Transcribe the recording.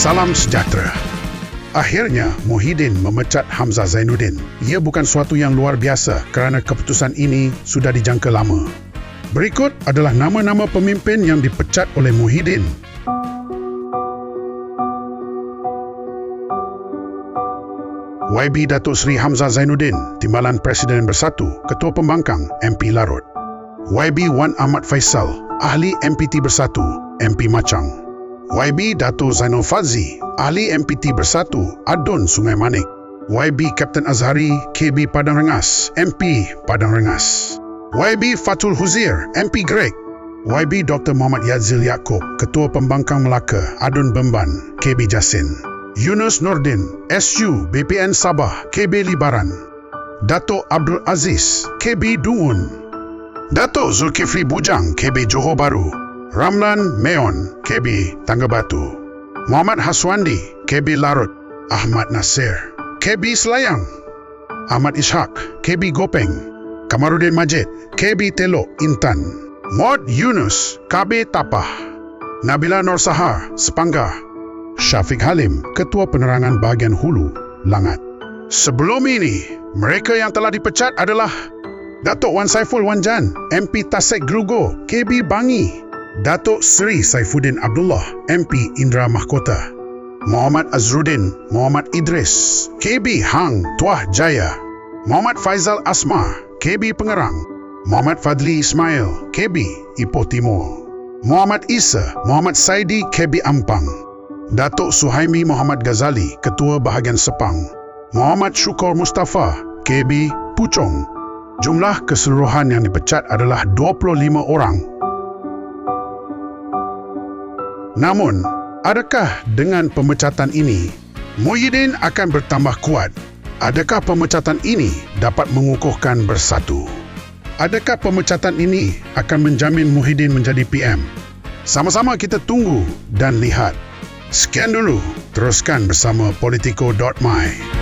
Salam sejahtera. Akhirnya, Muhyiddin memecat Hamzah Zainuddin. Ia bukan suatu yang luar biasa kerana keputusan ini sudah dijangka lama. Berikut adalah nama-nama pemimpin yang dipecat oleh Muhyiddin. YB Datuk Seri Hamzah Zainuddin, Timbalan Presiden Bersatu, Ketua Pembangkang, MP Larut. YB Wan Ahmad Faisal, Ahli MPT Bersatu, MP Machang. YB Dato' Zainal Fazli, Ahli MPT Bersatu, Adun Sungai Manik. YB Kapten Azhari, KB Padang Rengas, MP Padang Rengas. YB Fatul Huzair, MP Greg. YB Dr. Muhammad Yadzil Yaakob, Ketua Pembangkang Melaka, Adun Bemban, KB Jasin. Yunus Nordin, SU BPN Sabah, KB Libaran. Dato' Abdul Aziz, KB Dungun. Dato' Zulkifli Bujang, KB Johor Bahru. Ramlan Meon, KB Tangga Batu. Muhammad Haswandi, KB Larut. Ahmad Nasir, KB Selayang. Ahmad Ishak, KB Gopeng. Kamaruddin Majid, KB Telok Intan. Maud Yunus, KB Tapah. Nabila Nur Sahar, Sepangga. Syafiq Halim, Ketua Penerangan Bahagian Hulu, Langat. Sebelum ini, mereka yang telah dipecat adalah Datuk Wan Saiful Wan Jan, MP Tasek Gelugo, KB Bangi. Datuk Seri Saifuddin Abdullah, MP Indra Mahkota. Muhammad Azruddin Muhammad Idris, KB Hang Tuah Jaya. Muhammad Faizal Asma, KB Pengerang. Muhammad Fadli Ismail, KB Ipoh Timur. Muhammad Isa Muhammad Saidi, KB Ampang. Datuk Suhaimi Muhammad Ghazali, Ketua Bahagian Sepang. Muhammad Syukur Mustafa, KB Puchong. Jumlah keseluruhan yang dipecat adalah 25 orang. Namun, adakah dengan pemecatan ini, Muhyiddin akan bertambah kuat? Adakah pemecatan ini dapat mengukuhkan Bersatu? Adakah pemecatan ini akan menjamin Muhyiddin menjadi PM? Sama-sama kita tunggu dan lihat. Sekian dulu, teruskan bersama Politico.my.